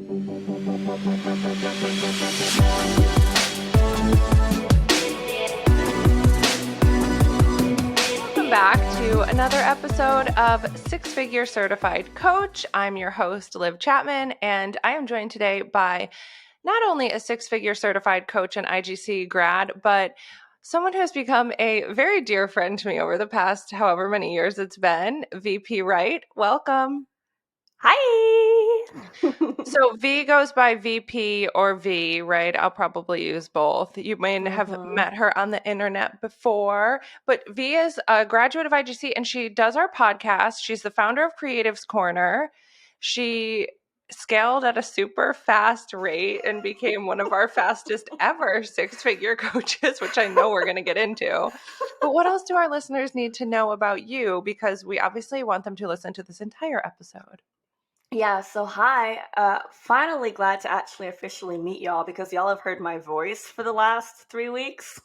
Welcome back to another episode of Six Figure Certified Coach. I'm your host, Liv Chapman, and I am joined today by not only a six-figure certified coach and IGC grad, but someone who has become a very dear friend to me over the past however many years it's been, VP Wright. Welcome. Hi. So V goes by VP or V, right? I'll probably use both. You may have met her on the internet before, but V is a graduate of IGC and she does our podcast. She's the founder of Creatives Corner. She scaled at a super fast rate and became one of our fastest ever six-figure coaches, which I know we're going to get into. But what else do our listeners need to know about you? Because we obviously want them to listen to this entire episode. Yeah, so hi. Finally glad to actually officially meet y'all because y'all have heard my voice for the last 3 weeks,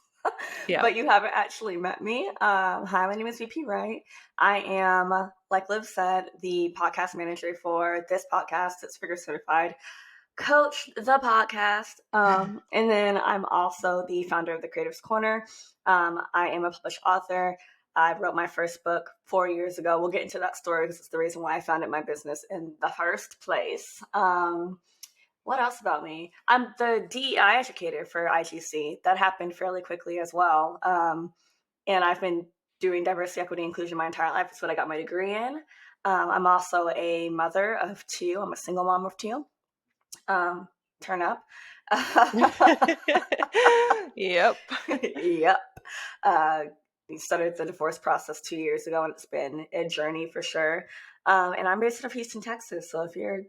but you haven't actually met me. Hi, my name is VP Wright. I am, like Liv said, the podcast manager for this podcast, Six Figure Certified Coach, the podcast. And then I'm also the founder of the Creatives Corner. I am a published author. I wrote my first book 4 years ago. We'll get into that story because it's the reason why I founded my business in the first place. What else about me? I'm the DEI Educator for IGC. That happened fairly quickly as well. And I've been doing diversity, equity, inclusion my entire life. That's what I got my degree in. I'm also a mother of two. I'm a single mom of two. Turn up. Yep. Yep. We started the divorce process 2 years ago, and it's been a journey for sure. And I'm based out of Houston, Texas. So if you're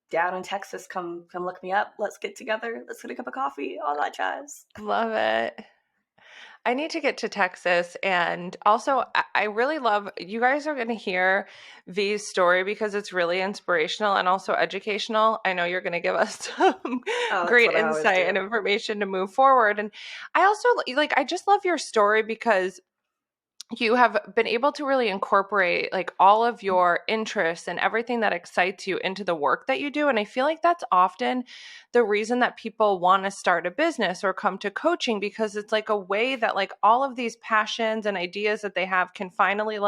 down in Texas, come look me up. Let's get together. Let's get a cup of coffee. All that jazz. Love it. I need to get to Texas. And also, I really love, you guys are going to hear V's story because it's really inspirational and also educational. I know you're going to give us some great insight and information to move forward. And I also, I just love your story because you have been able to really incorporate all of your interests and everything that excites you into the work that you do. And I feel like that's often the reason that people want to start a business or come to coaching, because it's like a way that all of these passions and ideas that they have can finally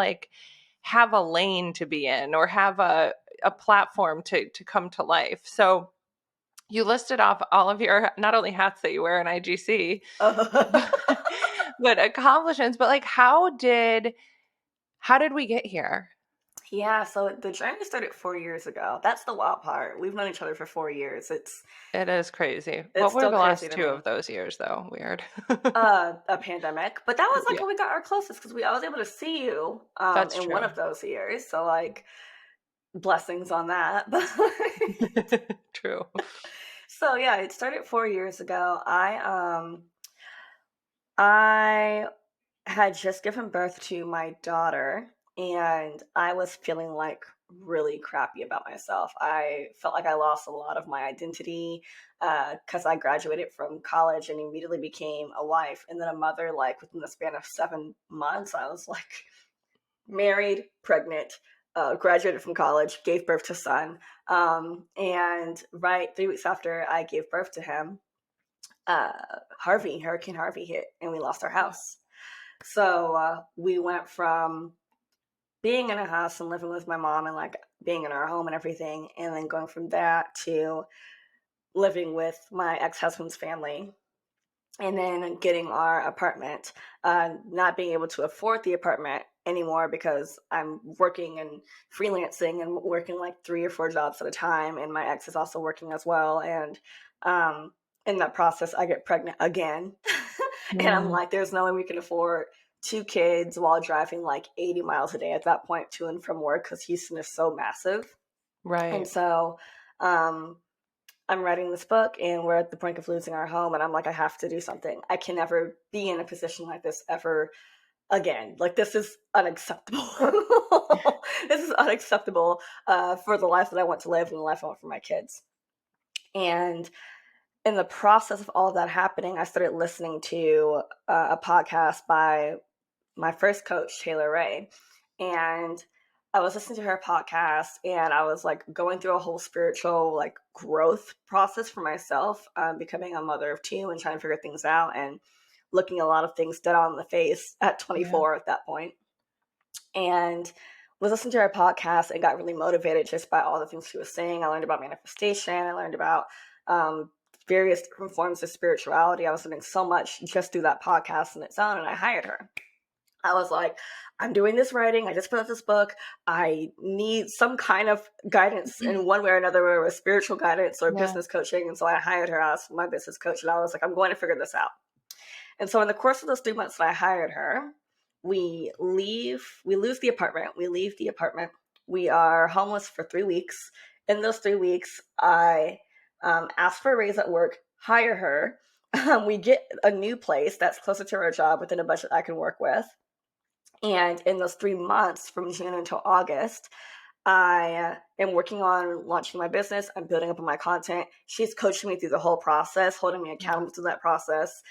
have a lane to be in or have a platform to come to life. So you listed off all of your, not only hats that you wear in IGC, but accomplishments, but how did we get here? Yeah, so the journey started 4 years ago. That's the wild part. We've known each other for 4 years. It is crazy. What were the last 2 of those years, though? Weird. A pandemic, but that was when we got our closest because I was able to see you in one of those years. So blessings on that. True. So yeah, it started 4 years ago. I had just given birth to my daughter, and I was feeling really crappy about myself. I felt like I lost a lot of my identity because I graduated from college and immediately became a wife and then a mother. Within the span of 7 months, I was married, pregnant, graduated from college, gave birth to a son. And right 3 weeks after I gave birth to him, Hurricane Harvey hit and we lost our house. So we went from being in a house and living with my mom and being in our home and everything, and then going from that to living with my ex-husband's family, and then getting our apartment, not being able to afford the apartment anymore because I'm working and freelancing and working 3 or 4 jobs at a time, and my ex is also working as well. And in that process, I get pregnant again. And I'm there's no way we can afford 2 kids while driving 80 miles a day at that point to and from work because Houston is so massive. Right. And so I'm writing this book and we're at the point of losing our home. And I'm I have to do something. I can never be in a position like this ever again. This is unacceptable. This is unacceptable for the life that I want to live and the life I want for my kids. And in the process of all of that happening, I started listening to a podcast by my first coach, Taylor Ray. And I was listening to her podcast, and I was like going through a whole spiritual like growth process for myself, becoming a mother of two and trying to figure things out, and looking a lot of things dead on in the face at Yeah. 24 at that point. And was listening to her podcast and got really motivated just by all the things she was saying. I learned about manifestation. I learned about various different forms of spirituality. I was learning so much just through that podcast in its own, and I hired her. I was like, I'm doing this writing. I just put out this book. I need some kind of guidance in one way or another, whether it was spiritual guidance or business coaching. And so I hired her as my business coach, and I was like, I'm going to figure this out. And so in the course of those 3 months that I hired her, we lose the apartment. We leave the apartment. We are homeless for 3 weeks. In those 3 weeks, I ask for a raise at work, hire her. We get a new place that's closer to our job within a budget I can work with. And in those 3 months, from June until August, I am working on launching my business. I'm building up on my content. She's coaching me through the whole process, holding me accountable through that process.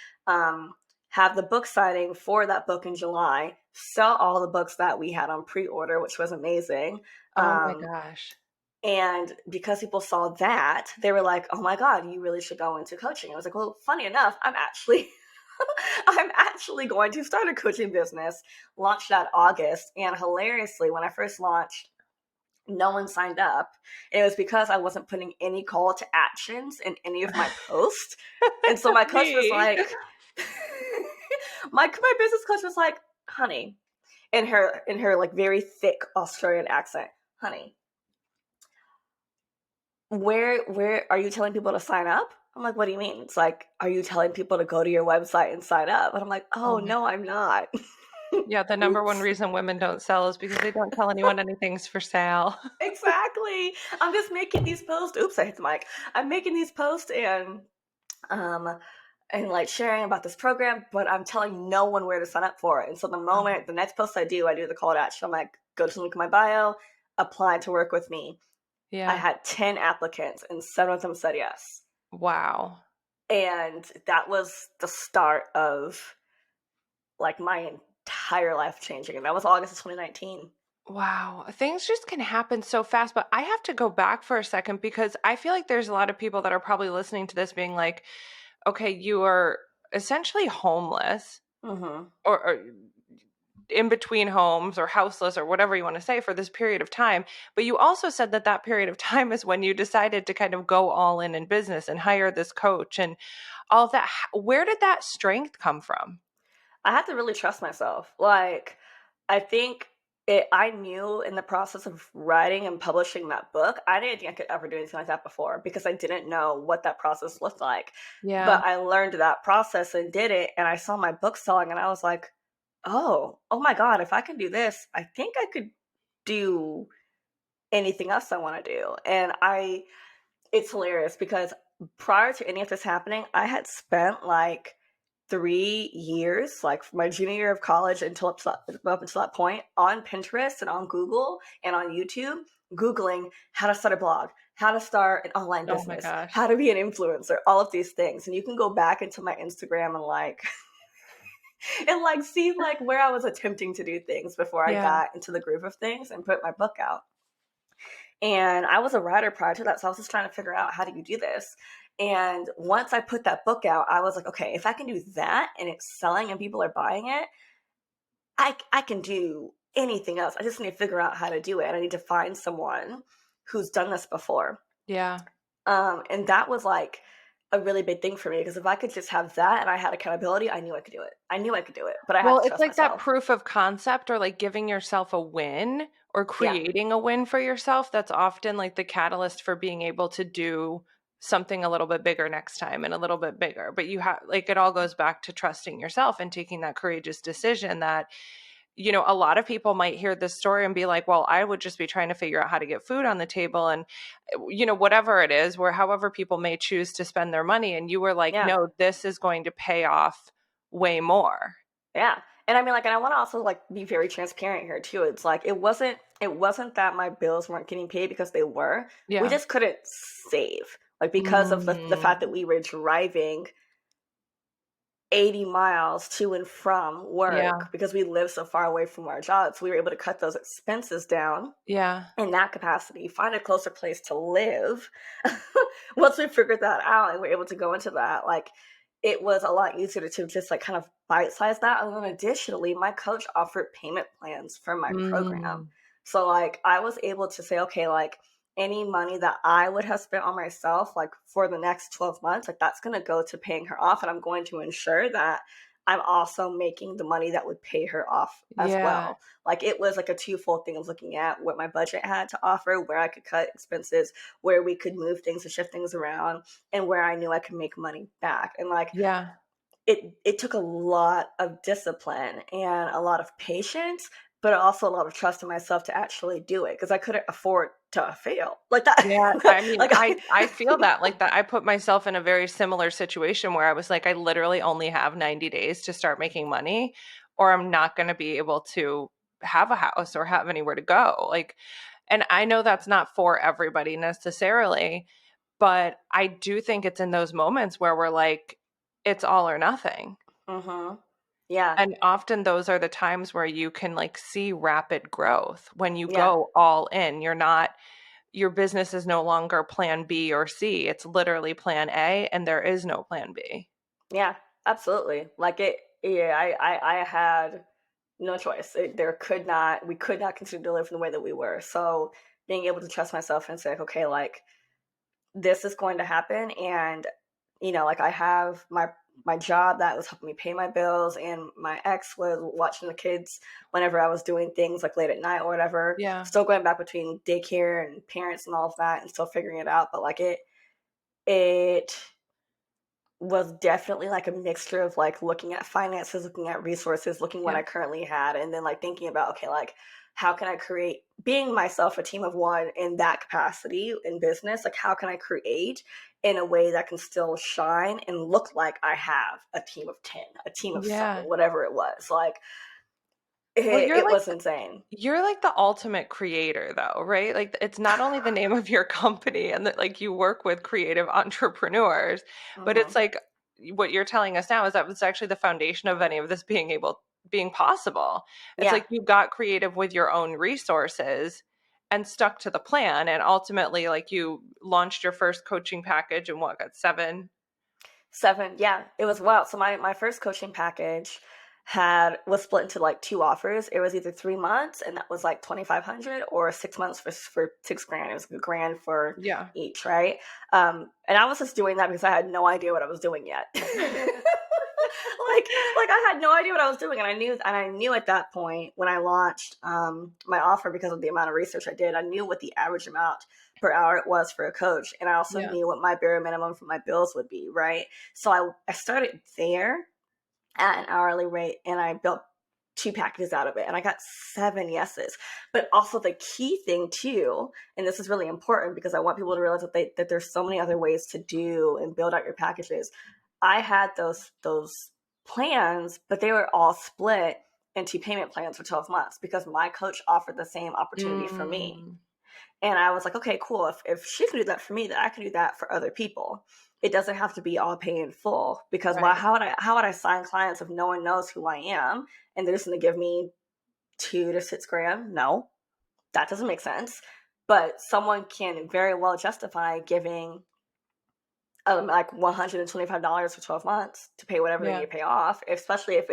Have the book signing for that book in July, sell all the books that we had on pre-order, which was amazing. Oh my gosh. And because people saw that, they were like, oh my God, you really should go into coaching. I was like, well, funny enough, I'm actually going to start a coaching business, launch that August. And hilariously, when I first launched, no one signed up. And it was because I wasn't putting any call to actions in any of my posts. And so my coach was like, my business coach was like, honey, in her like very thick Australian accent, honey, where are you telling people to sign up? I'm like, what do you mean? It's like, are you telling people to go to your website and sign up? And I'm like, oh no, I'm not. Yeah, the number one reason women don't sell is because they don't tell anyone anything's for sale. Exactly. I'm just making these posts. Oops, I hit the mic. I'm making these posts and like sharing about this program, but I'm telling no one where to sign up for it. And so the next post I do the call to action. I'm like, go to the link in my bio, apply to work with me. Yeah. I had 10 applicants and 7 of them said yes. Wow. And that was the start of like my entire life changing. And that was August of 2019. Wow. Things just can happen so fast, but I have to go back for a second because I feel like there's a lot of people that are probably listening to this being like, okay, you are essentially homeless or in between homes or houseless or whatever you want to say for this period of time. But you also said that that period of time is when you decided to kind of go all in business and hire this coach and all of that. Where did that strength come from? I had to really trust myself. Like, I think I knew in the process of writing and publishing that book, I didn't think I could ever do anything like that before because I didn't know what that process looked like. Yeah. But I learned that process and did it, and I saw my book selling, and I was like, oh my God, if I can do this, I think I could do anything else I want to do. And it's hilarious because prior to any of this happening, I had spent like 3 years, like my junior year of college until up until that point, on Pinterest and on Google and on YouTube, Googling how to start a blog, how to start an online business, how to be an influencer, all of these things. And you can go back into my Instagram and like see like where I was attempting to do things before I got into the groove of things and put my book out. And I was a writer prior to that, so I was just trying to figure out, how do you do this? And once I put that book out, I was like, okay, if I can do that and it's selling and people are buying it, I can do anything else. I just need to figure out how to do it. And I need to find someone who's done this before. Yeah. And that was like a really big thing for me, because if I could just have that and I had accountability, I knew I could do it. But I had to trust it's like myself. that proof of concept, or like giving yourself a win or creating a win for yourself. That's often like the catalyst for being able to do something a little bit bigger next time and a little bit bigger. But you have, like, it all goes back to trusting yourself and taking that courageous decision that, you know, a lot of people might hear this story and be like, well, I would just be trying to figure out how to get food on the table and, you know, whatever it is, where however people may choose to spend their money. And you were like, no, this is going to pay off way more. Yeah. And I mean, like, and I want to also like be very transparent here too. It's like, it wasn't that my bills weren't getting paid, because they were. We just couldn't save, like, because of the fact that we were driving 80 miles to and from Yeah. work because we live so far away from our jobs. We were able to cut those expenses down Yeah. in that capacity, find a closer place to live. Once we figured that out and we're able to go into that, like, it was a lot easier to just like kind of bite size that. And then additionally, my coach offered payment plans for my program. Mm. So like I was able to say, okay, like any money that I would have spent on myself, like for the next 12 months, like that's going to go to paying her off. And I'm going to ensure that I'm also making the money that would pay her off as Yeah. well. Like it was like a twofold thing of looking at what my budget had to offer, where I could cut expenses, where we could move things and shift things around, and where I knew I could make money back. And like Yeah. it took a lot of discipline and a lot of patience, but also a lot of trust in myself to actually do it because I couldn't afford to fail like that. Yeah, I mean, Like I feel that like that. I put myself in a very similar situation where I was like, I literally only have 90 days to start making money, or I'm not going to be able to have a house or have anywhere to go. Like, and I know that's not for everybody necessarily, but I do think it's in those moments where we're like, it's all or nothing. mm-hmm. Yeah, And often those are the times where you can like see rapid growth when you yeah, go all in. You're not Your business is no longer plan B or C. It's literally plan A, and there is no plan B. yeah, absolutely. Like it, yeah, I had no choice. We could not continue to live in the way that we were. So being able to trust myself and say, like, okay, like this is going to happen. And, like I have my job that was helping me pay my bills, and my ex was watching the kids whenever I was doing things like late at night or whatever. Yeah. Still going back between daycare and parents and all of that and still figuring it out. But like it was definitely like a mixture of like looking at finances, looking at resources, looking what Yeah. I currently had, and then like thinking about, okay, like how can I create, being myself a team of one in that capacity in business, like how can I create in a way that can still shine and look like I have a team of 10, a team of 7, Yeah. whatever it was. Like Well, it was insane. you're like the ultimate creator though, right? Like it's not only the name of your company and that like you work with creative entrepreneurs, but it's Hmm. like what you're telling us now is that was actually the foundation of any of this being possible. It's Yeah. like you got creative with your own resources and stuck to the plan, and ultimately like you launched your first coaching package and what got 7, yeah, it was wild. So my first coaching package was split into like two offers. It was either 3 months, and that was like 2,500, or 6 months for 6 grand. It was a grand for Yeah. each, right? And I was just doing that because I had no idea what I was doing yet. like I had no idea what I was doing, and I knew at that point when I launched my offer, because of the amount of research I did, I knew what the average amount per hour it was for a coach, and I also Yeah. knew what my bare minimum for my bills would be, right? So I started there at an hourly rate, and I built two packages out of it, and I got 7 yeses. But also the key thing too, and this is really important because I want people to realize that there's so many other ways to do and build out your packages. I had those plans, but they were all split into payment plans for 12 months because my coach offered the same opportunity for me. Mm, And I was like, okay, cool. If she can do that for me, then I can do that for other people. It doesn't have to be all pay in full, because why? right. How would I sign clients if no one knows who I am and they're just going to give me 2 to 6 grand? No, that doesn't make sense. But someone can very well justify giving like $125 for 12 months to pay whatever they need Yeah. to pay off, especially if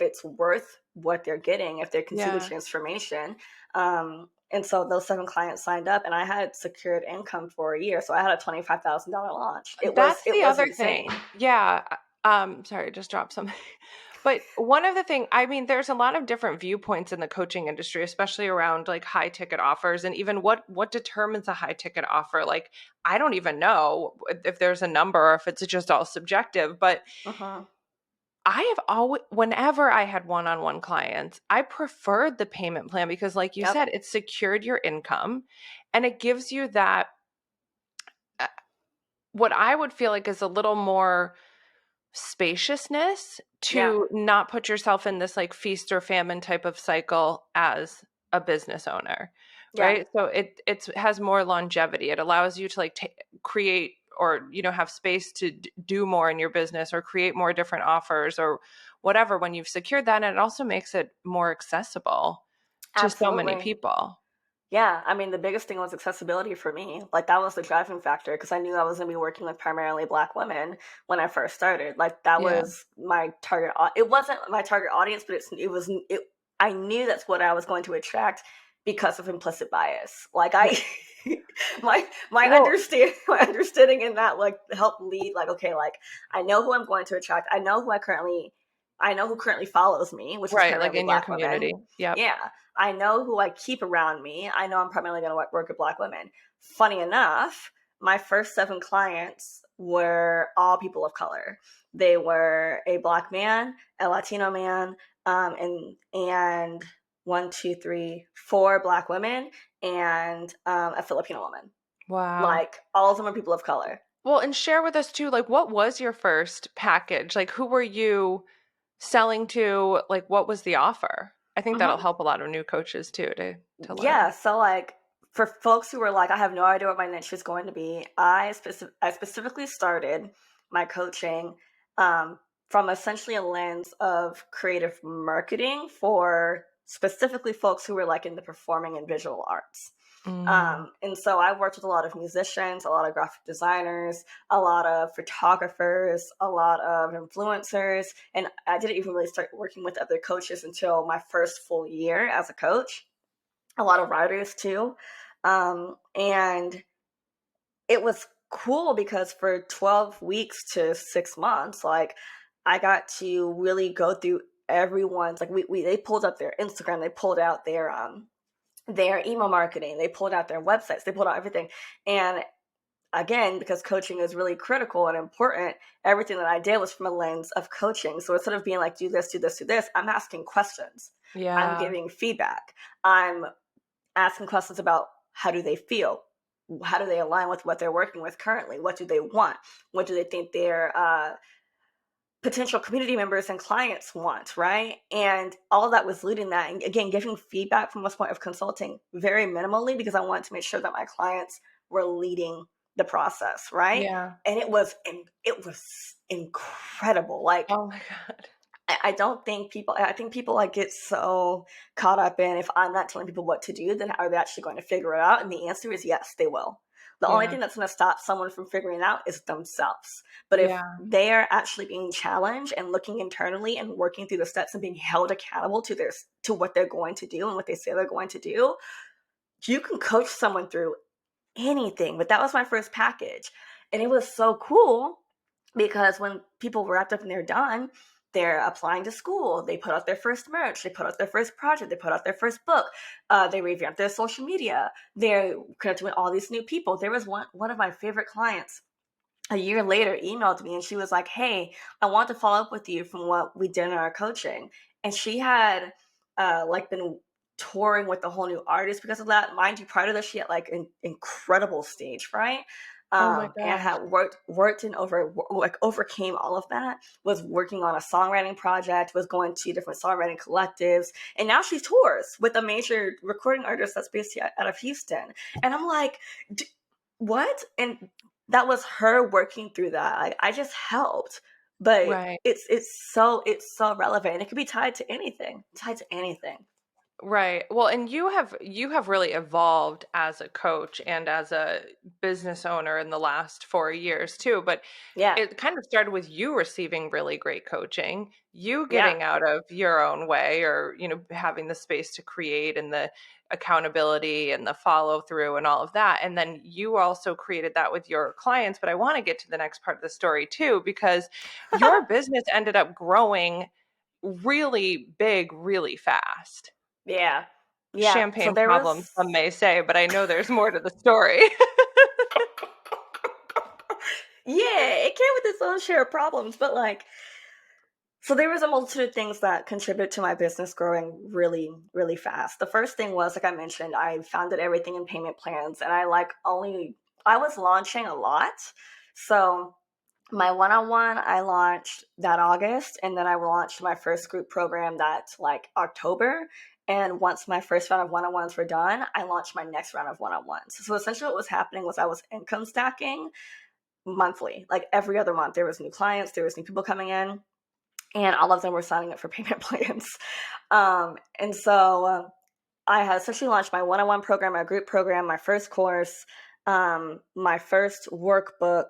it's worth what they're getting, if they can see the Yeah. transformation. And so those 7 clients signed up, and I had secured income for a year. So I had a $25,000 launch. It was That's it the was other insane. thing. Yeah. Sorry, just dropped something. But one of the thing, I mean, there's a lot of different viewpoints in the coaching industry, especially around like high ticket offers, and even what determines a high ticket offer. Like, I don't even know if there's a number or if it's just all subjective, but Uh-huh. I have always, whenever I had one-on-one clients, I preferred the payment plan because, like you Yep. said, it secured your income and it gives you that, uh, what I would feel like is a little more spaciousness Yeah. to not put yourself in this like feast or famine type of cycle as a business owner, Yeah. right? So it has more longevity. It allows you to like create or, you know, have space to do more in your business or create more different offers or whatever, when you've secured that, and it also makes it more accessible to so many Absolutely. people. Yeah, I mean, the biggest thing was accessibility for me. Like, that was the driving factor because I knew I was going to be working with primarily Black women when I first started. Like, that Yeah. was my target. It wasn't my target audience, but it was. I knew that's what I was going to attract because of implicit bias. Like, Well, my understanding in that like helped lead. Like, okay, like I know who I'm going to attract. I know who currently follows me, which is right, like primarily in your Black women. community. Yep. Yeah. I know who I keep around me. I know I'm primarily going to work with Black women. Funny enough, my first 7 clients were all people of color. They were a Black man, a Latino man, and 1, 2, 3, 4 Black women, and a Filipino woman. Wow. Like, all of them are people of color. Well, and share with us too, like, what was your first package? Like, who were you selling to? Like, what was the offer? I think that'll Mm-hmm. help a lot of new coaches too to Yeah, learn. so like for folks who were like, I have no idea what my niche is going to be, I specifically started my coaching from essentially a lens of creative marketing for specifically folks who were like in the performing and visual arts. Mm. And so I worked with a lot of musicians, a lot of graphic designers, a lot of photographers, a lot of influencers, and I didn't even really start working with other coaches until my first full year as a coach. A lot of writers too. And it was cool because for 12 weeks to 6 months, like I got to really go through everyone's like they pulled up their Instagram, they pulled out their email marketing, they pulled out their websites, they pulled out everything. And again, because coaching is really critical and important, everything that I did was from a lens of coaching. So instead of being like, do this, do this, do this, I'm asking questions. I'm Yeah. giving feedback. I'm asking questions about how do they feel, how do they align with what they're working with currently, what do they want, what do they think their potential community members and clients want, right? And all of that was leading that, and again, giving feedback from a point of consulting very minimally because I wanted to make sure that my clients were leading the process, right? Yeah. And it was incredible. Like, Oh my God. I don't think I think people like get so caught up in, if I'm not telling people what to do, then are they actually going to figure it out? And the answer is yes, they will. The only Yeah. thing that's going to stop someone from figuring it out is themselves. But if Yeah. they are actually being challenged and looking internally and working through the steps and being held accountable to what they're going to do and what they say they're going to do, you can coach someone through anything. But that was my first package. And it was so cool because when people were wrapped up and they're done, they're applying to school, they put out their first merch, they put out their first project, they put out their first book, they revamped their social media, they're connected with all these new people. There was one of my favorite clients a year later emailed me and she was like, hey, I want to follow up with you from what we did in our coaching. And she had like been touring with a whole new artist because of that. Mind you, prior to that, she had like an incredible stage fright. Oh my And gosh. had worked and overcame all of that, was working on a songwriting project, was going to different songwriting collectives, and now she tours with a major recording artist that's based out of Houston. And I'm like, what? And that was her working through that. I just helped, but Right. it's so relevant. And it could be tied to anything. Tied to anything. Right. Well, and you have really evolved as a coach and as a business owner in the last 4 years too, but Yeah, it kind of started with you receiving really great coaching, you yeah. getting out of your own way, or, you know, having the space to create and the accountability and the follow through and all of that. And then you also created that with your clients, but I want to get to the next part of the story too, because your business ended up growing really big, really fast. Yeah, yeah. So Champagne there problems, was, some may say, but I know there's more to the story. yeah, it came with its own share of problems, but like, so there was a multitude of things that contribute to my business growing really, really fast. The first thing was, like I mentioned, I founded everything in payment plans, and I was launching a lot. So my one-on-one I launched that August, and then I launched my first group program that like October. And once my first round of one-on-ones were done, I launched my next round of one-on-ones. So essentially what was happening was I was income stacking monthly, like every other month. There was new clients, there was new people coming in, and all of them were signing up for payment plans. And so I had essentially launched my one-on-one program, my group program, my first course, my first workbook.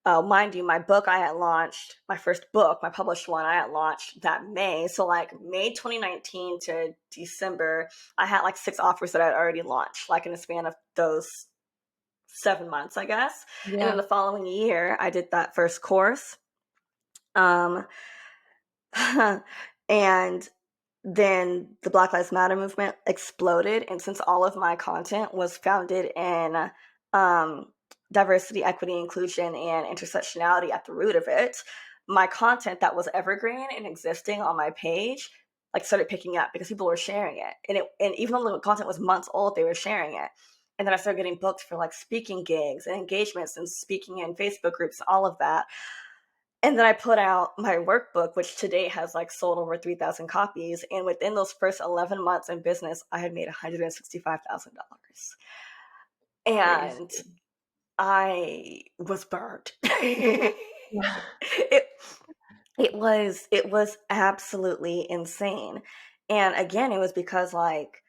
Mind you, my book I had launched, my first book, my published one, I had launched that May. So like May 2019 to December, I had like 6 offers that I had already launched, like in the span of those 7 months, I guess. Yeah. And then the following year, I did that first course. And then the Black Lives Matter movement exploded. And since all of my content was founded in diversity, equity, inclusion, and intersectionality at the root of it, my content that was evergreen and existing on my page like started picking up because people were sharing it. And even though the content was months old, they were sharing it. And then I started getting booked for like speaking gigs and engagements and speaking in Facebook groups, all of that. And then I put out my workbook, which to date has like sold over 3,000 copies. And within those first 11 months in business, I had made $165,000. And I was burnt. It was absolutely insane. And again, it was because like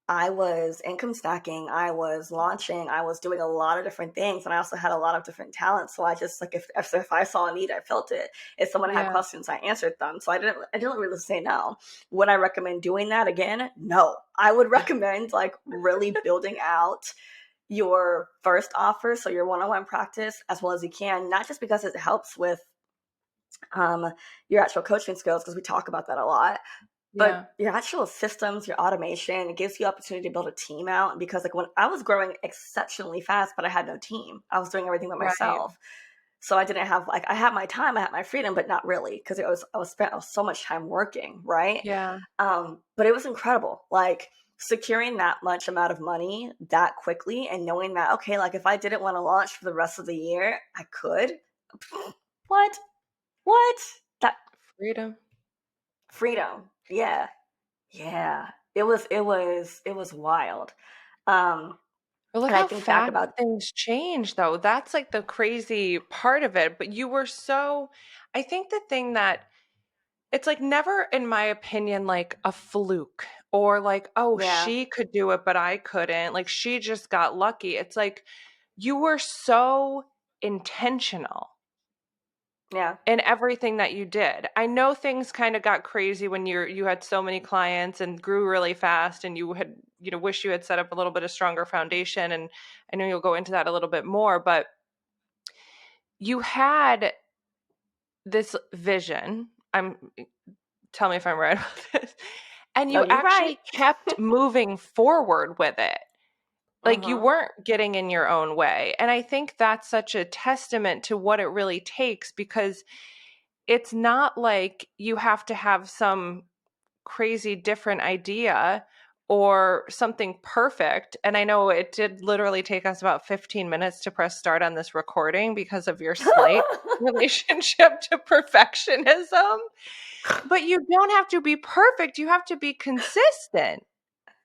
I was income stacking, I was launching, I was doing a lot of different things, and I also had a lot of different talents. So I just like if I saw a need, I felt it. If someone had questions, I answered them. So I didn't really say no. Would I recommend doing that again? No. I would recommend like really building out your first offer, so your one-on-one practice as well as you can, not just because it helps with your actual coaching skills, because we talk about that a lot, but your actual systems, your automation, it gives you opportunity to build a team out. Because like when I was growing exceptionally fast, but I had no team, I was doing everything by myself. So I didn't have like, I had my time, I had my freedom, but not really, because I was spent so much time working, right? But it was incredible, like securing that much amount of money that quickly and knowing that, okay, like if I didn't want to launch for the rest of the year, I could. What? That freedom. Yeah. It was wild. Well, look how fast things change, though. That's like the crazy part of it. But you were I think the thing that it's like never, in my opinion, like a fluke or like, oh, she could do it, but I couldn't. Like she just got lucky. It's like you were so intentional. In everything that you did. I know things kind of got crazy when you had so many clients and grew really fast, and you had, wish you had set up a little bit of stronger foundation. And I know you'll go into that a little bit more, but you had this vision. Tell me if I'm right about this. And you actually kept moving forward with it. Like you weren't getting in your own way. And I think that's such a testament to what it really takes, because it's not like you have to have some crazy different idea or something perfect. And I know it did literally take us about 15 minutes to press start on this recording because of your slight relationship to perfectionism. But you don't have to be perfect. You have to be consistent.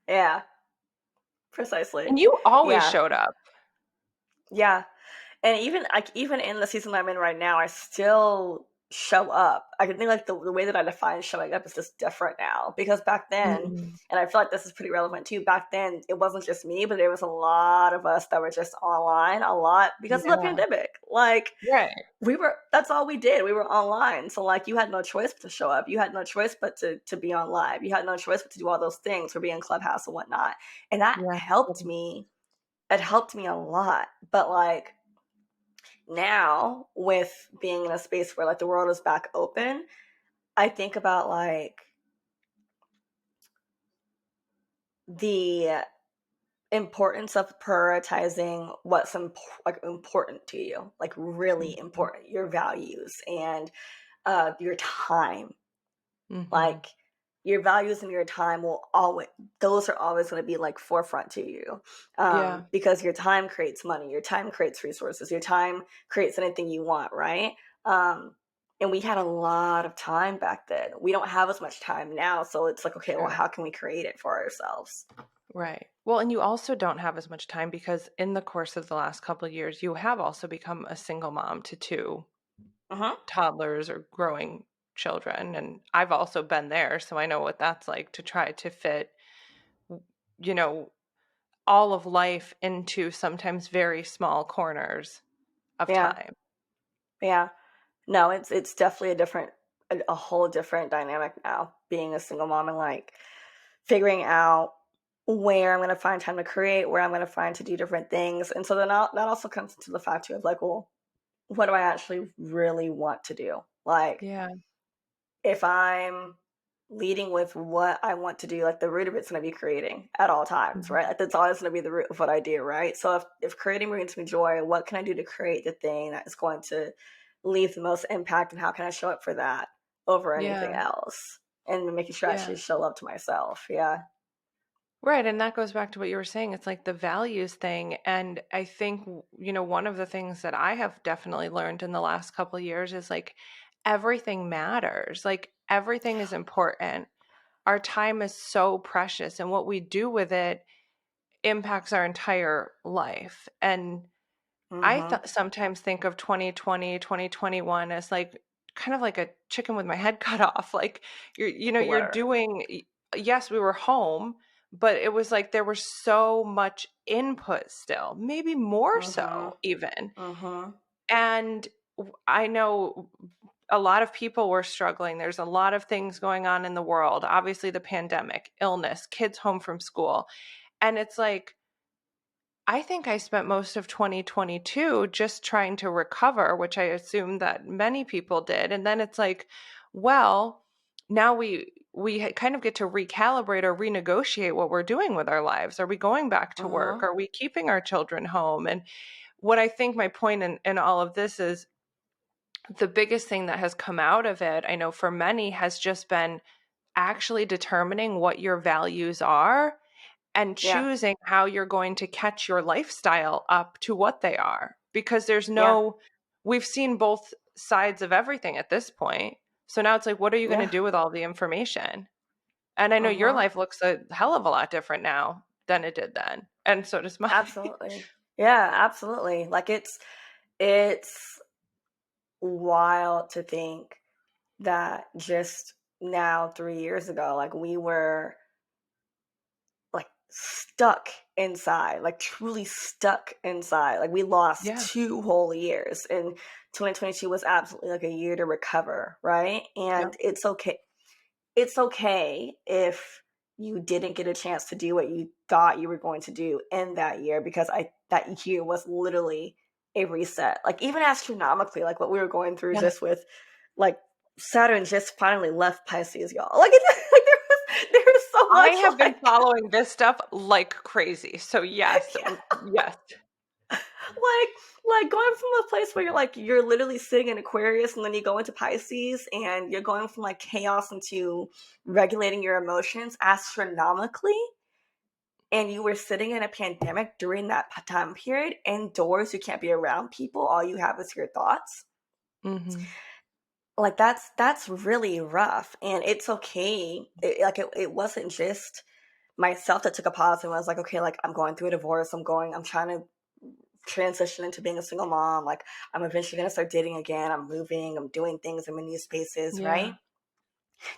Yeah. Precisely. And you always showed up. Yeah. And even in the season I'm in right now, I still show up. I think like the way that I define showing up is just different now, because back then, and I feel like this is pretty relevant too, back then it wasn't just me, but there was a lot of us that were just online a lot because of the pandemic. Like that's all we did. We were online. So like you had no choice but to show up. You had no choice but to be on live. You had no choice but to do all those things, or be in Clubhouse and whatnot. And that helped me. It helped me a lot. But like now, with being in a space where like the world is back open, I think about like the importance of prioritizing what's important to you, like really important, your values and your time. Like your values and your time those are always going to be like forefront to you, because your time creates money, your time creates resources, your time creates anything you want, right? And we had a lot of time back then. We don't have as much time now, so it's like, okay, well, how can we create it for ourselves? Right. Well, and you also don't have as much time because in the course of the last couple of years, you have also become a single mom to two Uh-huh. toddlers or growing children. And I've also been there, so I know what that's like to try to fit, you know, all of life into sometimes very small corners of Yeah. time. Yeah. No, it's definitely a whole different dynamic now, being a single mom and like figuring out where I'm gonna find time to create, where I'm gonna find to do different things. And so then that also comes into the fact too of like, well, what do I actually really want to do? Like, Yeah. if I'm leading with what I want to do, like the root of it's going to be creating at all times, Mhm. right? Like that's always going to be the root of what I do, right? So if creating brings me joy, what can I do to create the thing that is going to leave the most impact, and how can I show up for that over anything Yeah. else? And making sure I Yeah. actually show love to myself. Yeah. Right. And that goes back to what you were saying. It's like the values thing. And I think, one of the things that I have definitely learned in the last couple of years is like everything matters. Like everything is important. Our time is so precious, and what we do with it impacts our entire life. And I Mm-hmm. sometimes think of 2020, 2021 as like kind of like a chicken with my head cut off. Like you're Literally. doing, yes, we were home, but it was like there was so much input still, maybe more Mm-hmm. so even. Mm-hmm. And I know a lot of people were struggling. There's a lot of things going on in the world. Obviously, the pandemic, illness, kids home from school. And it's like, I think I spent most of 2022 just trying to recover, which I assume that many people did. And then it's like, well, now we kind of get to recalibrate or renegotiate what we're doing with our lives. Are we going back to work? Mm-hmm. Are we keeping our children home? And what I think my point in all of this is the biggest thing that has come out of it, I know for many, has just been actually determining what your values are and Yeah. choosing how you're going to catch your lifestyle up to what they are. Because Yeah. we've seen both sides of everything at this point. So now it's like, what are you going to Yeah. do with all the information? And I know your Mm-hmm. life looks a hell of a lot different now than it did then. And so does mine. Absolutely. Yeah, absolutely. Like it's wild to think that just now 3 years ago, like we were like stuck inside, like truly stuck inside. Like we lost Yeah. 2 whole years, and 2022 was absolutely like a year to recover, right? Yeah. And it's okay. It's okay if you didn't get a chance to do what you thought you were going to do in that year, because I that year was literally a reset. Like even astronomically, like what we were going through Yeah. just with like Saturn just finally left Pisces, y'all. Like, like there was so I much have been like following this stuff like crazy. So yes, yes. like going from a place where you're literally sitting in Aquarius, and then you go into Pisces, and you're going from like chaos into regulating your emotions astronomically, and you were sitting in a pandemic during that time period, indoors, you can't be around people, all you have is your thoughts. Hmm. Like that's really rough, and it's okay. It wasn't just myself that took a pause and was like, okay, like I'm going through a divorce, I'm trying to transition into being a single mom, like I'm eventually gonna start dating again, I'm moving, I'm doing things, I'm in new spaces, right? Yeah.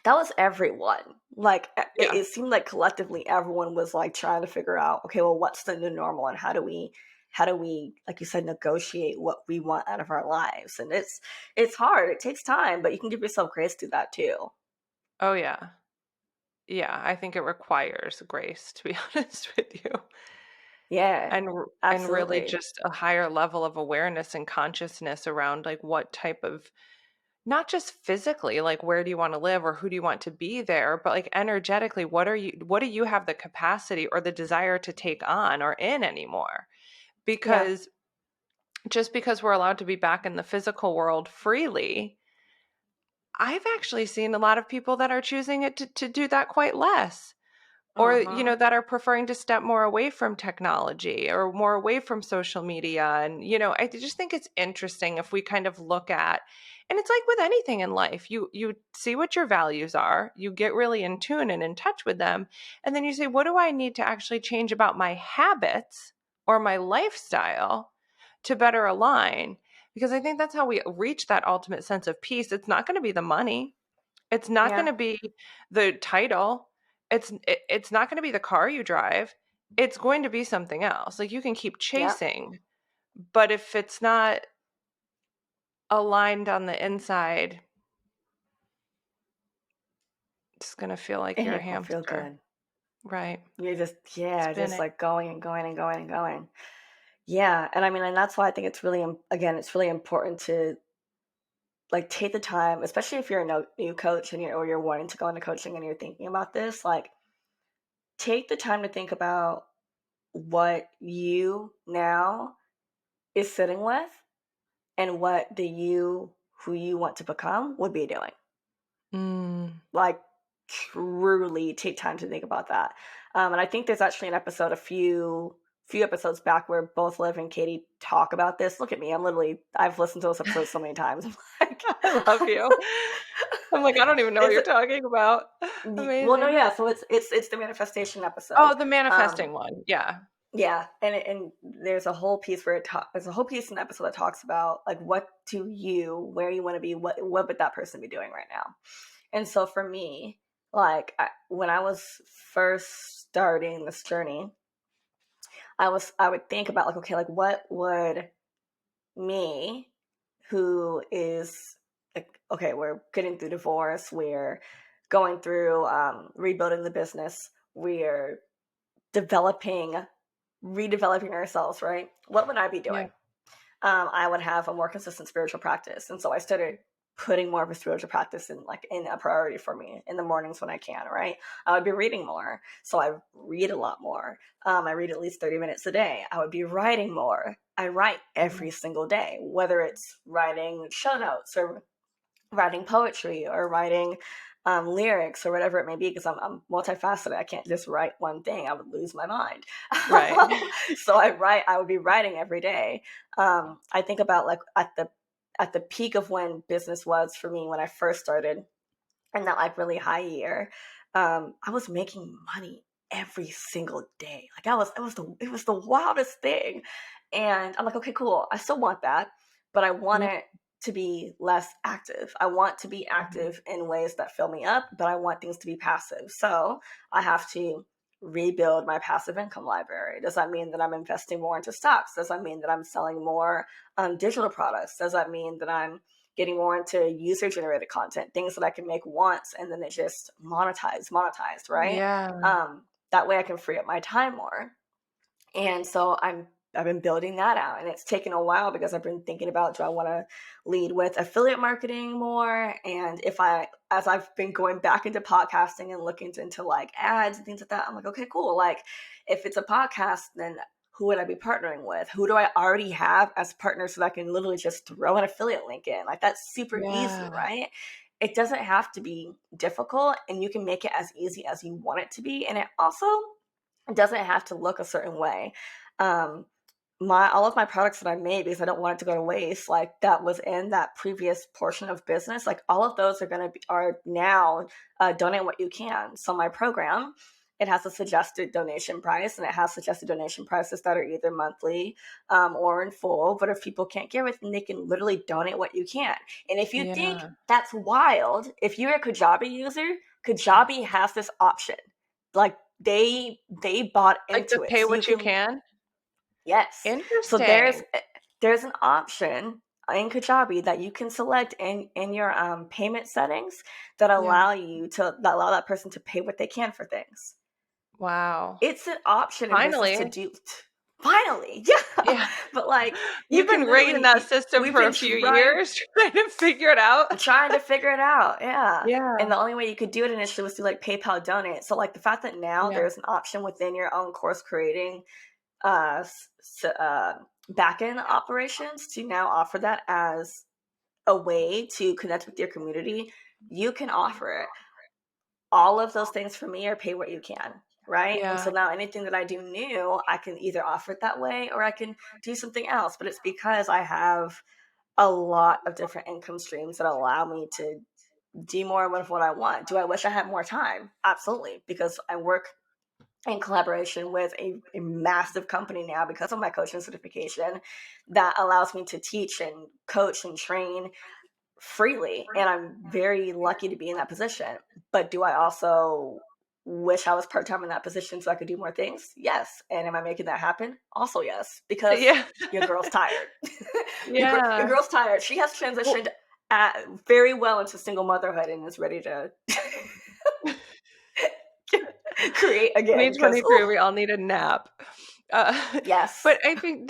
That was everyone. Like Yeah. it seemed like collectively everyone was like trying to figure out, okay, well, what's the new normal, and how do we, like you said, negotiate what we want out of our lives? And it's hard, it takes time, but you can give yourself grace to that too. Oh yeah. Yeah, I think it requires grace, to be honest with you. Yeah, And really absolutely. just a higher level of awareness and consciousness around like what type of, not just physically, like where do you want to live or who do you want to be there, but like energetically, what do you have the capacity or the desire to take on or in anymore? Yeah. Because just because we're allowed to be back in the physical world freely, I've actually seen a lot of people that are choosing it to do that quite less. or, Mm-hmm. that are preferring to step more away from technology or more away from social media. And, I just think it's interesting if we kind of look at, and it's like with anything in life, you see what your values are, you get really in tune and in touch with them, and then you say, what do I need to actually change about my habits or my lifestyle to better align? Because I think that's how we reach that ultimate sense of peace. It's not going to be the money. It's not Yeah. going to be the title. It's not going to be the car you drive. It's going to be something else. Like, you can keep Yeah. chasing, but if it's not aligned on the inside, it's going to feel like And you're a it won't feel hamster. good. Right. You're just Spinning. like going and going and going and going. Yeah, and I mean, and that's why I think it's really again, it's really important to like take the time, especially if you're a new coach and you're wanting to go into coaching and you're thinking about this, like take the time to think about what you now is sitting with and what the you who you want to become would be doing. Mm. Like truly take time to think about that. And I think there's actually an episode a few episodes back where both Liv and Katie talk about this. Look at me, I've listened to those episodes so many times. I'm like, I love you. I'm like, I don't even know what is you're it, talking about. well, no, Amazing. yeah. So it's the manifestation episode. Oh, the Um, manifesting one. Yeah. yeah, and there's a whole piece where there's a whole piece in the episode that talks about like where you want to be, what would that person be doing right now. And so for me, like when I was first starting this journey, I would think about like, okay, like what would me, who is like, okay, we're getting through divorce, we're going through rebuilding the business, we're developing, redeveloping ourselves, right? What would I be Yeah. doing? I would have a more consistent spiritual practice. And so I started putting more of a spiritual practice in a priority for me in the mornings when I can, right? I would be reading more. So I read a lot more. I read at least 30 minutes a day. I would be writing more. I write every single day, whether it's writing show notes or writing poetry or writing lyrics or whatever it may be, because I'm multifaceted. I can't just write one thing. I would lose my mind. Right. So I would be writing every day. I think about like at the peak of when business was for me when I first started, and that like really high year, I was making money every single day. Like it was the wildest thing. And I'm like, okay, cool. I still want that, but I want Yeah. it to be less active. I want to be active in ways that fill me up, but I want things to be passive. So I have to rebuild my passive income library. Does that mean that I'm investing more into stocks? Does that mean that I'm selling more digital products? Does that mean that I'm getting more into user generated content, things that I can make once and then it just monetized, right? Yeah. That way I can free up my time more. And so I've been building that out, and it's taken a while because I've been thinking about, do I want to lead with affiliate marketing more? And as I've been going back into podcasting and looking into like ads and things like that, I'm like, okay, cool. Like if it's a podcast, then who would I be partnering with? Who do I already have as partners so that I can literally just throw an affiliate link in? Like that's super easy, Yeah. right? It doesn't have to be difficult, and you can make it as easy as you want it to be. And it also doesn't have to look a certain way. Um, all of my products that I made, because I don't want it to go to waste, like that was in that previous portion of business, like all of those are now donate what you can. So my program, it has a suggested donation price, and it has suggested donation prices that are either monthly or in full. But if people can't give it, then they can literally donate what you can. And if you think Yeah. that's wild, if you're a Kajabi user, Kajabi has this option. Like they bought Like the into it, pay so you what you can. can. Yes. So Interesting. there's an option in Kajabi that you can select in your payment settings that Yeah. allow that person to pay what they can for things. Wow. It's an option in business to Finally. do. Finally, yeah. Yeah. But like you We've been can rigging that literally, system we've for been a few years trying to figure it out. trying to figure it out. Yeah. And Yeah. the only way you could do it initially was through like PayPal donate. So like the fact that now Yeah. there's an option within your own course creating uh, back-end operations to now offer that as a way to connect with your community, you can offer it. All of those things for me are pay what you can. right? And so Yeah. now anything that I do new, I can either offer it that way or I can do something else. But it's because I have a lot of different income streams that allow me to do more of what I want. Do I wish I had more time? Absolutely, because I work in collaboration with a massive company now because of my coaching certification that allows me to teach and coach and train freely. And I'm very lucky to be in that position. But do I also wish I was part time in that position so I could do more things? Yes. And am I making that happen? Also, yes, because Yeah. your girl's tired. Your Yeah. girl's tired. She has Well, transitioned very well into single motherhood and is ready to create again because, 2023, we all need a nap. But yes. I think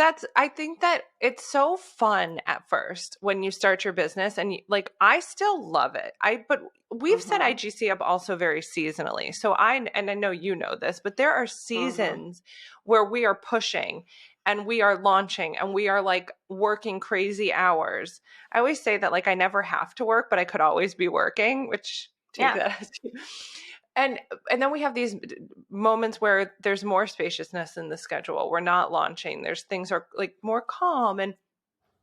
that it's so fun at first when you start your business and like I still love it. But we've set Mm-hmm. IGC up also very seasonally. So and I know you know this, but there are Mm-hmm. seasons where we are pushing and we are launching and we are like working crazy hours. I always say that like I never have to work, but I could always be working, which take Yeah. that as you. And and then we have these moments where there's more spaciousness in the schedule. We're not launching. There's things are like more calm. And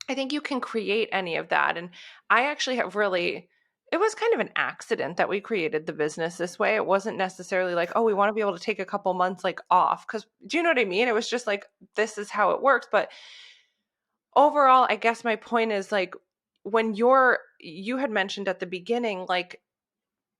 I think you can create any of that. And I actually have really, it was kind of an accident that we created the business this way. It wasn't necessarily like, oh, we want to be able to take a couple months like off. Cause do you know what I mean? It was just like, this is how it works. But overall, I guess my point is like, when you had mentioned at the beginning, like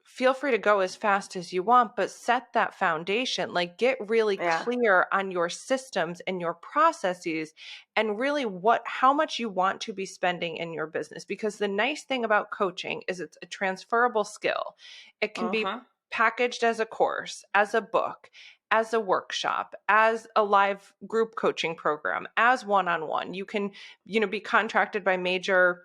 feel free to go as fast as you want, but set that foundation. Like get really Yeah. clear on your systems and your processes and really how much you want to be spending in your business. Because the nice thing about coaching is it's a transferable skill. It can be Mm-hmm. packaged as a course, as a book, as a workshop, as a live group coaching program, as one-on-one. You can, be contracted by major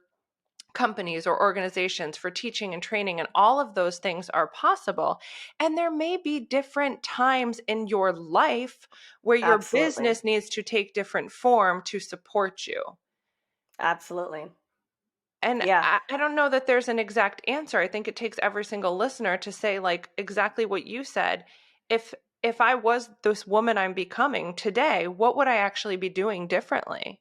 companies or organizations for teaching and training, and all of those things are possible. And there may be different times in your life where your Absolutely. business needs to take different form to support you. Absolutely. And Yeah. I don't know that there's an exact answer. I think it takes every single listener to say like exactly what you said. If I was this woman I'm becoming today, what would I actually be doing differently?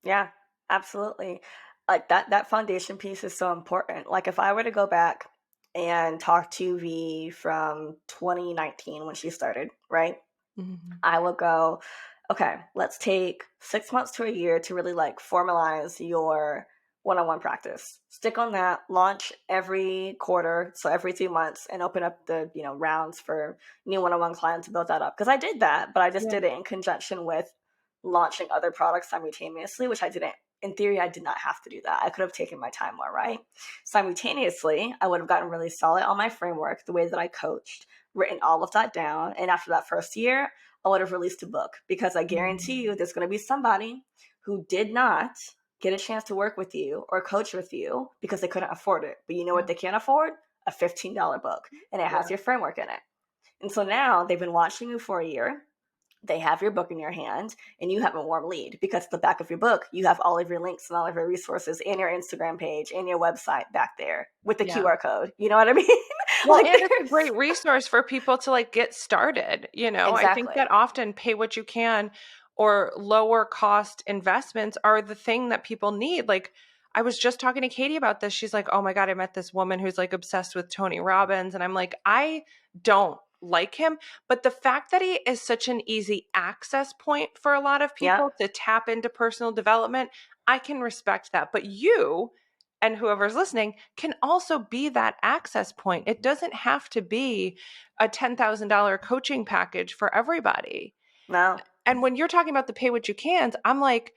Yeah, absolutely. Like that foundation piece is so important. Like if I were to go back and talk to V from 2019 when she started, right? Mhm. I would go, okay, let's take 6 months to a year to really like formalize your one-on-one practice. Stick on that, launch every quarter, so every 2 months, and open up the rounds for new one-on-one clients to build that up. Because I did that, but I just Yeah. did it in conjunction with launching other products simultaneously, which I didn't. In theory, I did not have to do that. I could have taken my time more, right? Simultaneously, I would have gotten really solid on my framework, the way that I coached, written all of that down. And after that first year, I would have released a book because I guarantee you there's going to be somebody who did not get a chance to work with you or coach with you because they couldn't afford it. But you know what Yeah. they can't afford? A $15 book. And it has Yeah. your framework in it. And so now they've been watching you for a year. They have your book in your hand and you have a warm lead because at the back of your book, you have all of your links and all of your resources and your Instagram page and your website back there with the Yeah. QR code. You know what I mean? Well, Like and it's a there's great resource for people to like get started. I think exactly. that often pay what you can or lower cost investments are the thing that people need. Like I was just talking to Katie about this. She's like, "Oh my God, I met this woman who's like obsessed with Tony Robbins." And I'm like, "I don't like him, but the fact that he is such an easy access point for a lot of Yep. people to tap into personal development, I can respect that. But you and whoever's listening can also be that access point. It doesn't have to be a $10,000 coaching package for everybody. No. And when you're talking about the pay what you cans, I'm like,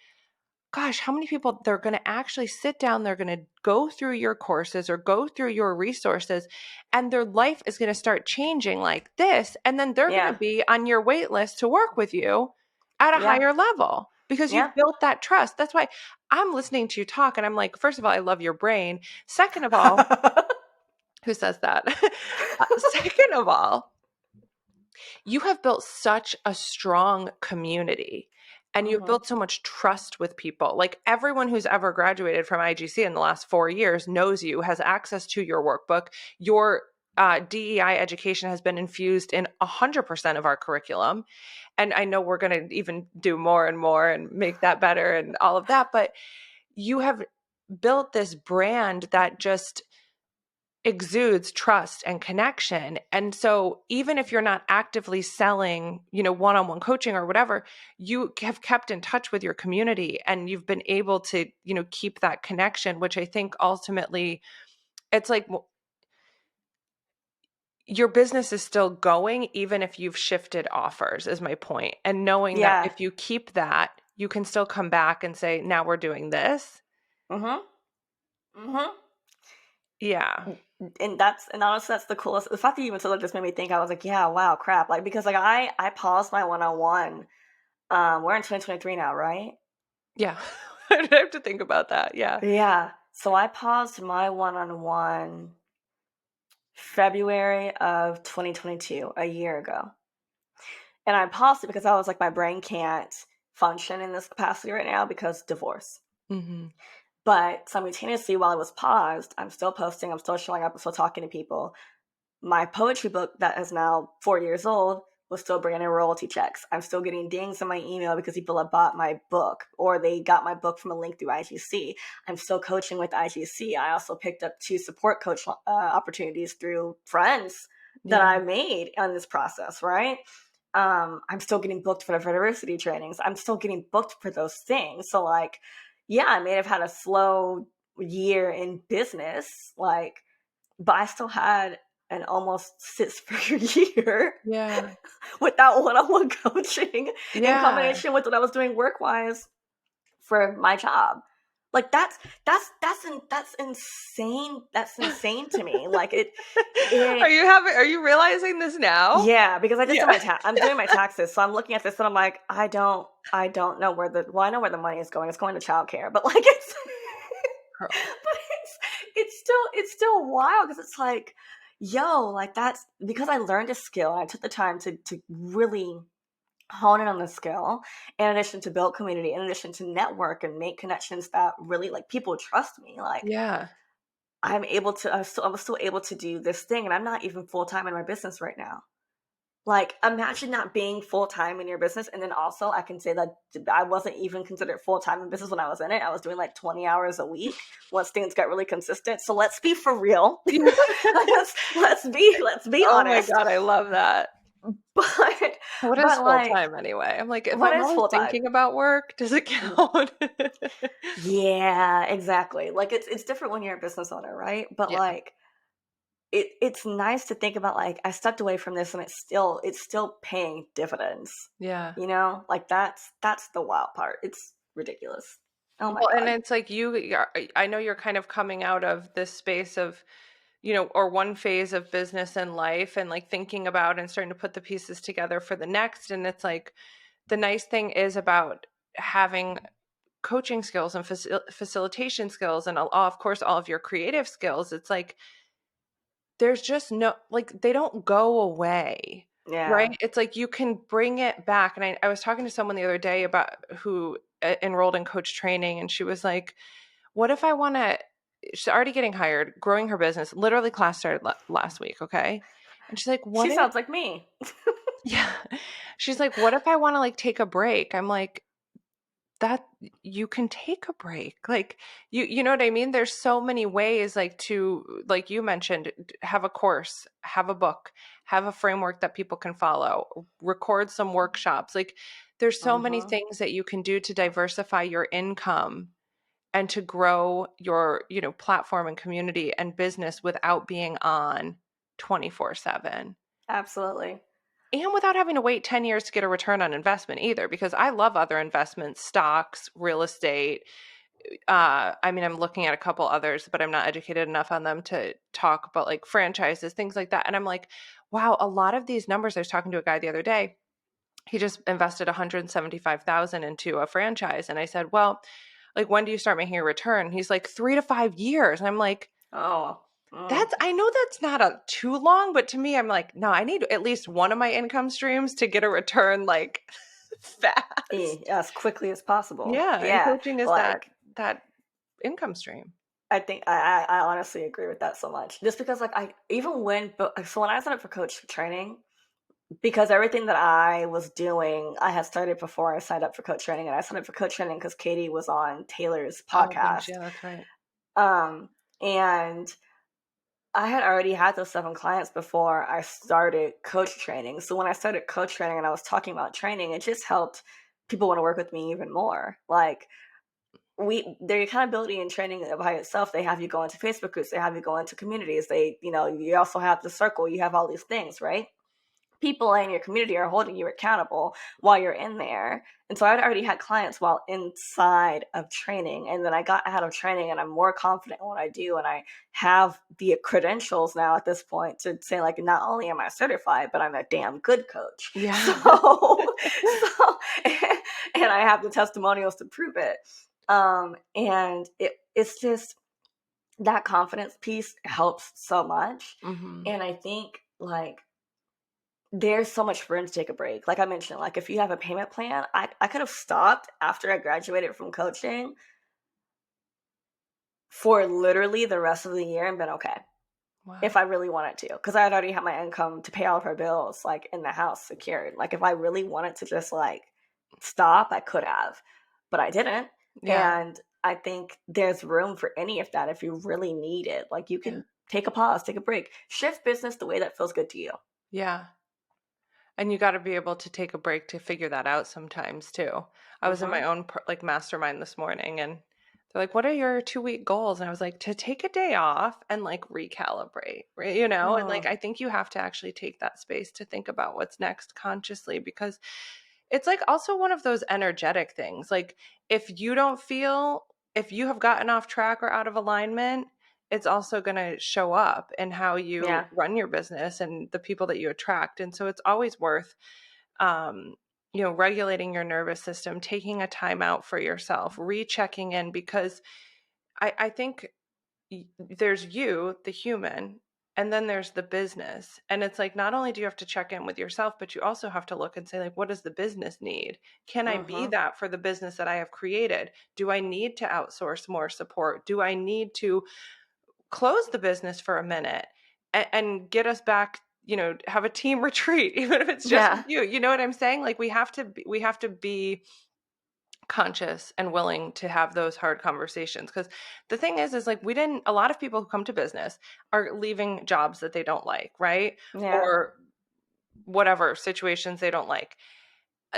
gosh, how many people they're going to actually sit down, they're going to go through your courses or go through your resources, and their life is going to start changing like this. And then they're going to Yeah. be on your wait list to work with you at a Yeah. higher level because Yeah. you've built that trust. That's why I'm listening to you talk and I'm like, first of all, I love your brain. Second of all, who says that? Second of all, you have built such a strong community and you've hmm built so much trust with people. Like everyone who's ever graduated from IGC in the last 4 years knows you, has access to your workbook. Your DEI education has been infused in 100% of our curriculum. And I know we're going to even do more and more and make that better and all of that. But you have built this brand that just exudes trust and connection. And so even if you're not actively selling, one-on-one coaching or whatever, you have kept in touch with your community and you've been able to, keep that connection, which I think ultimately it's like your business is still going, even if you've shifted offers, is my point. And knowing that if you keep that, you can still come back and say, now we're doing this. Yeah. And honestly, that's the coolest. The fact that you even said that just made me think. I was like, yeah, wow, crap. Like, because like I paused my one-on-one. We're in 2023 now, right? Yeah. I have to think about that. Yeah. Yeah. So I paused my one-on-one February of 2022, a year ago. And I paused it because I was like, my brain can't function in this capacity right now because divorce. Mm-hmm. But simultaneously, while I was paused, I'm still posting, I'm still showing up, I'm still talking to people. My poetry book that is now 4 years old was still bringing in royalty checks. I'm still getting dings in my email because people have bought my book or they got my book from a link through IGC. I'm still coaching with IGC. I also picked up 2 support coach opportunities through friends that I made on this process, right? I'm still getting booked for the diversity trainings. I'm still getting booked for those things. So like, yeah, I may have had a slow year in business, like, but I still had an almost 6-figure year without one-on-one coaching in combination with what I was doing work-wise for my job. Like that's insane. That's insane to me. Like it Are you realizing this now? Yeah, because I just did I'm doing my taxes, so I'm looking at this and I'm like, I don't know where I know where the money is going. It's going to childcare, but like it's but it's still wild because it's like, yo, like that's because I learned a skill. I took the time to really hone in on the skill, in addition to build community, in addition to network and make connections that really like people trust me. Like, I'm still able to do this thing, and I'm not even full-time in my business right now. Like, imagine not being full-time in your business. And then also I can say that I wasn't even considered full-time in business when I was in it. I was doing like 20 hours a week once things got really consistent. So let's be for real. let's be honest. Oh my God, I love that. But what is full-time anyway? I'm like, if I'm always thinking about work, does it count? Yeah, exactly. Like it's different when you're a business owner, right? But like it's nice to think about, like, I stepped away from this and it's still paying dividends. Yeah. Like that's the wild part. It's ridiculous. Oh my God. And it's like I know you're kind of coming out of this space of, or one phase of business and life and like thinking about and starting to put the pieces together for the next. And it's like, the nice thing is about having coaching skills and facilitation skills and of course all of your creative skills. It's like, there's just no, like, they don't go away. Right. It's like, you can bring it back. And I was talking to someone the other day about who enrolled in coach training. And she was like, what if I want to, she's already getting hired, growing her business. Literally class started last week. Okay. And she's like, she sounds like me. Yeah. She's like, what if I want to like take a break? I'm like, that you can take a break. Like, you know what I mean? There's so many ways, like, to, like you mentioned, have a course, have a book, have a framework that people can follow, record some workshops. Like, there's so many things that you can do to diversify your income and to grow your, platform and community and business without being on 24/7. Absolutely. And without having to wait 10 years to get a return on investment either, because I love other investments, stocks, real estate. I mean, I'm looking at a couple others, but I'm not educated enough on them to talk about like franchises, things like that. And I'm like, wow, a lot of these numbers. I was talking to a guy the other day. He just invested $175,000 into a franchise. And I said, well, like, when do you start making a return? He's like, 3 to 5 years. And I'm like, I know that's not too long, but to me, I'm like, no, I need at least one of my income streams to get a return like fast. As quickly as possible. Yeah. And coaching is like that income stream. I think I honestly agree with that so much. Just because like when I signed up for coach training, because everything that I was doing, I had started before I signed up for coach training, and I signed up for coach training because Katie was on Taylor's Oh gosh, podcast. yeah, that's right. And I had already had those 7 clients before I started coach training. So when I started coach training and I was talking about training, it just helped people want to work with me even more. Like the accountability and training by itself, they have you go into Facebook groups, they have you go into communities, you also have the circle, you have all these things, right? People in your community are holding you accountable while you're in there. And so I'd already had clients while inside of training. And then I got out of training and I'm more confident in what I do. And I have the credentials now at this point to say, like, not only am I certified, but I'm a damn good coach. Yeah. And I have the testimonials to prove it. And it's just that confidence piece helps so much. Mm-hmm. And I think like there's so much room to take a break. Like I mentioned, like if you have a payment plan, I could have stopped after I graduated from coaching for literally the rest of the year and been okay. Wow. If I really wanted to, because I had already had my income to pay all of her bills, like in the house secured. Like if I really wanted to just like stop, I could have, but I didn't. Yeah. And I think there's room for any of that if you really need it. Like you can take a pause, take a break, shift business the way that feels good to you. Yeah. And you got to be able to take a break to figure that out sometimes too. I was in my own like mastermind this morning and they're like, what are your 2-week goals? And I was like, to take a day off and like recalibrate, right? And like, I think you have to actually take that space to think about what's next consciously, because it's like also one of those energetic things. Like if you have gotten off track or out of alignment, it's also going to show up in how you run your business and the people that you attract. And so it's always worth, regulating your nervous system, taking a time out for yourself, rechecking in, because I think there's you, the human, and then there's the business. And it's like, not only do you have to check in with yourself, but you also have to look and say, like, what does the business need? Can I be that for the business that I have created? Do I need to outsource more support? Do I need to close the business for a minute and get us back, have a team retreat, even if it's just with you? You know what I'm saying? Like we have to be conscious and willing to have those hard conversations. Because the thing is like a lot of people who come to business are leaving jobs that they don't like, right? Or whatever situations they don't like.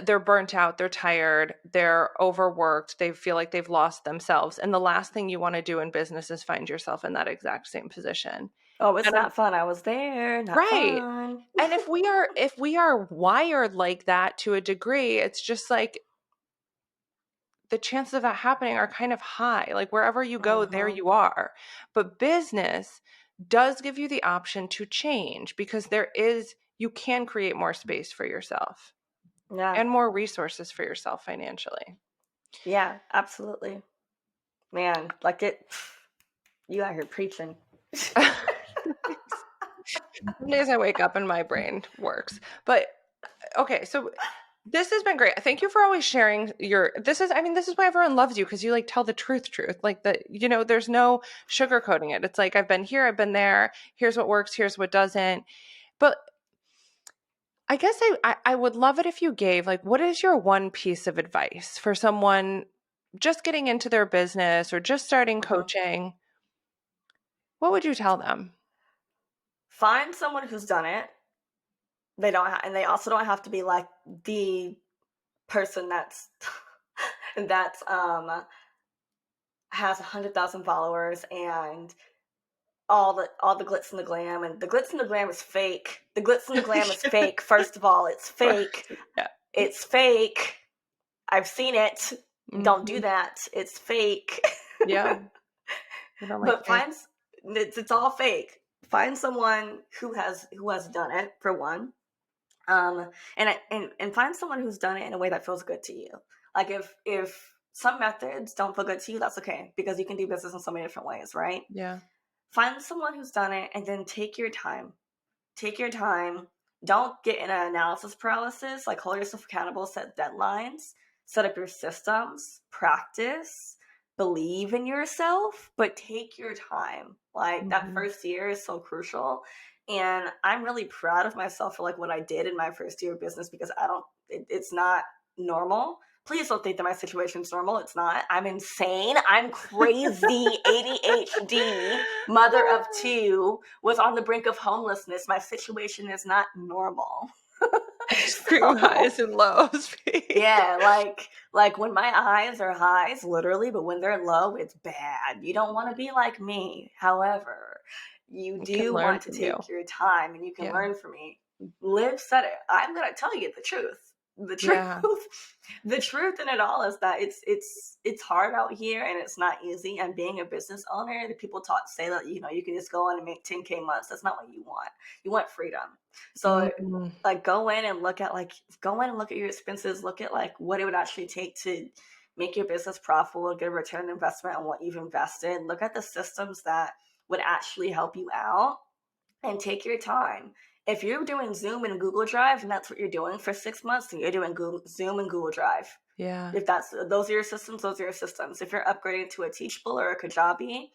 They're burnt out, they're tired, they're overworked, they feel like they've lost themselves. And the last thing you want to do in business is find yourself in that exact same position. Oh, it's not fun. I was there. Not right. Fun. And if we are wired like that to a degree, it's just like the chances of that happening are kind of high. Like wherever you go, there you are. But business does give you the option to change, because you can create more space for yourself. And more resources for yourself financially. Yeah, absolutely. Man, like you out here preaching. Some days I wake up and my brain works. But okay, so this has been great. Thank you for always sharing this is why everyone loves you, because you like tell the truth. Like there's no sugarcoating it. It's like, I've been here, I've been there. Here's what works, here's what doesn't. But I guess I would love it if you gave, like, what is your one piece of advice for someone just getting into their business or just starting coaching? What would you tell them? Find someone who's done it. And they also don't have to be like the person that's has 100,000 followers and all the glitz and the glam. And the glitz and the glam is fake. The glitz and the glam is fake. First of all, it's fake. Yeah. It's fake. I've seen it. Mm-hmm. Don't do that. It's fake. Yeah. But it's all fake. Find someone who has done it, for one. And find someone who's done it in a way that feels good to you. Like if some methods don't feel good to you, that's okay, because you can do business in so many different ways, right? Yeah. Find someone who's done it and then take your time. Take your time. Don't get in an analysis paralysis. Like, hold yourself accountable, set deadlines, set up your systems, practice, believe in yourself, but take your time. Like that Mm-hmm. first year is so crucial. And I'm really proud of myself for like what I did in my first year of business, because it's not normal. Please don't think that my situation is normal. It's not. I'm insane. I'm crazy. ADHD, mother of two, was on the brink of homelessness. My situation is not normal. Extreme highs and lows. Yeah, like when my highs are highs, literally, but when they're low, it's bad. You don't want to be like me. However, you I can do learn want to from you. take your time, and you can Yeah. learn from me. Liv said it. I'm gonna tell you the truth. The truth. Yeah. The truth in it all is that it's hard out here, and it's not easy. And being a business owner, the people say that you can just go in and make 10K months. That's not what you want. You want freedom. So Mm-hmm. like go in and look at your expenses, look at like what it would actually take to make your business profitable, get a return on investment on what you've invested. Look at the systems that would actually help you out, and take your time. If you're doing Zoom and Google Drive and that's what you're doing for 6 months, then you're doing Zoom and Google Drive. Yeah. If those are your systems, those are your systems. If you're upgrading to a Teachable or a Kajabi,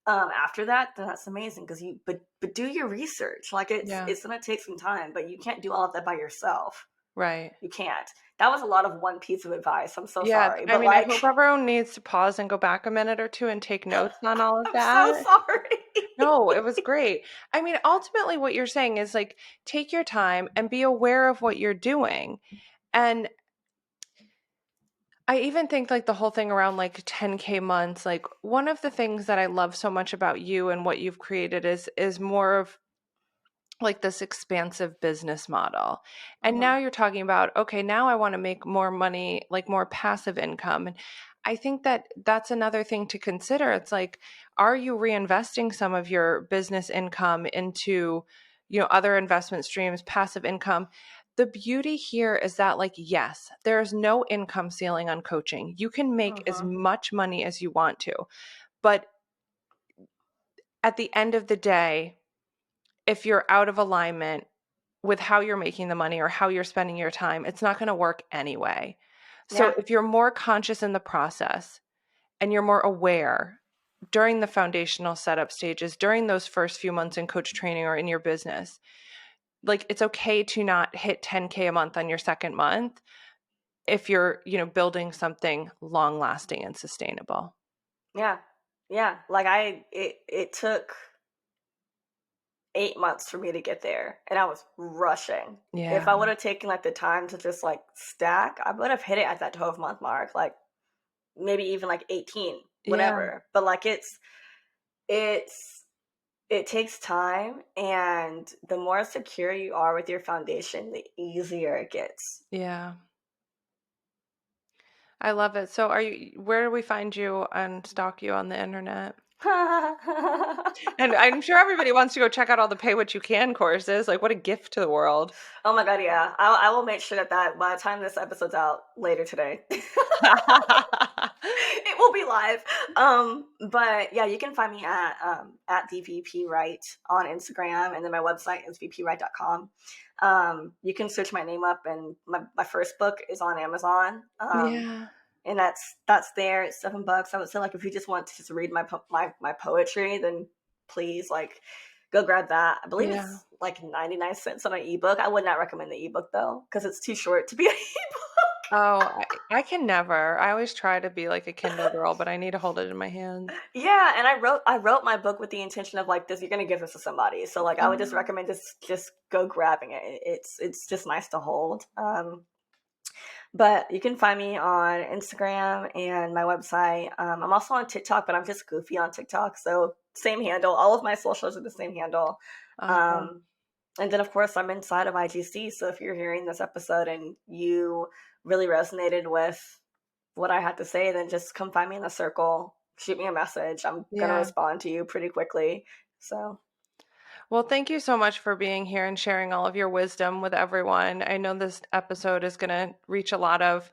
after that, then that's amazing, because but do your research. Like it's gonna take some time, but you can't do all of that by yourself. Right. You can't. That was a lot of one piece of advice. I'm so Yeah. sorry, I but mean, I like, hope everyone needs to pause and go back a minute or two and take notes on all of I'm so that. sorry. No, it was great. I mean, ultimately, what you're saying is like, take your time and be aware of what you're doing. And I even think like the whole thing around like 10K months, like one of the things that I love so much about you and what you've created is more of like this expansive business model. And Mm-hmm. now you're talking about, okay, now I want to make more money, like more passive income. And I think that that's another thing to consider. It's like, are you reinvesting some of your business income into, other investment streams, passive income? The beauty here is that, like, yes, there is no income ceiling on coaching. You can make as Mm-hmm. much money as you want to. But at the end of the day, if you're out of alignment with how you're making the money or how you're spending your time, it's not going to work anyway. So Yeah. if you're more conscious in the process and you're more aware during the foundational setup stages, during those first few months in coach training or in your business, like it's okay to not hit 10K a month on your second month if you're, building something long lasting and sustainable. Yeah. Yeah. Like it took 8 months for me to get there, and I was rushing. If Yeah. I would have taken like the time to just like stack, I would have hit it at that 12-month mark, like maybe even like 18, Yeah. whatever. But like it's it takes time, and the more secure you are with your foundation, the easier it gets. Yeah. I love it. So where do we find you and stalk you on the internet? And I'm sure everybody wants to go check out all the Pay What You Can courses. Like, what a gift to the world. Oh my god, yeah. I will make sure that by the time this episode's out later today, it will be live. But yeah, you can find me at DVP Wright on Instagram, and then my website is vpwright.com. You can search my name up, and my first book is on Amazon. Yeah. And that's there. It's $7. I would say, like, if you just want to just read my poetry, then please, like, go grab that. I believe Yeah. it's like 99 cents on an ebook. I would not recommend the ebook though, because it's too short to be an ebook. Oh, I can never. I always try to be like a Kindle girl, but I need to hold it in my hands. Yeah, and I wrote my book with the intention of like this. You're gonna give this to somebody, so like I would just Oh, recommend just go grabbing it. It's just nice to hold. But you can find me on Instagram and my website. I'm also on TikTok, but I'm just goofy on TikTok. So same handle. All of my socials are the same handle. awesome. Um, and then, of course, I'm inside of IGC. So if you're hearing this episode and you really resonated with what I had to say, then just come find me in the circle. Shoot me a message. I'm going to Yeah. respond to you pretty quickly. So Well, thank you so much for being here and sharing all of your wisdom with everyone. I know this episode is going to reach a lot of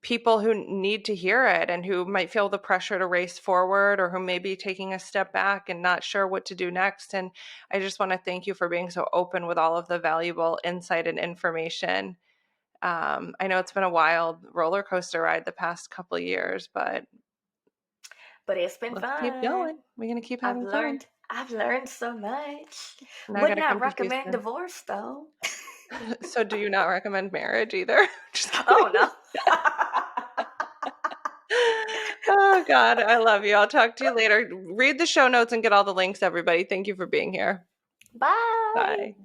people who need to hear it and who might feel the pressure to race forward or who may be taking a step back and not sure what to do next. And I just want to thank you for being so open with all of the valuable insight and information. I know it's been a wild roller coaster ride the past couple of years, but But it's been Let's fun. keep going. We're going to keep having fun. I've learned so much. And Would not recommend divorce, though. So do you not recommend marriage either? Just kidding. Oh, no. Oh, God. I love you. I'll talk to you later. Read the show notes and get all the links, everybody. Thank you for being here. Bye. Bye.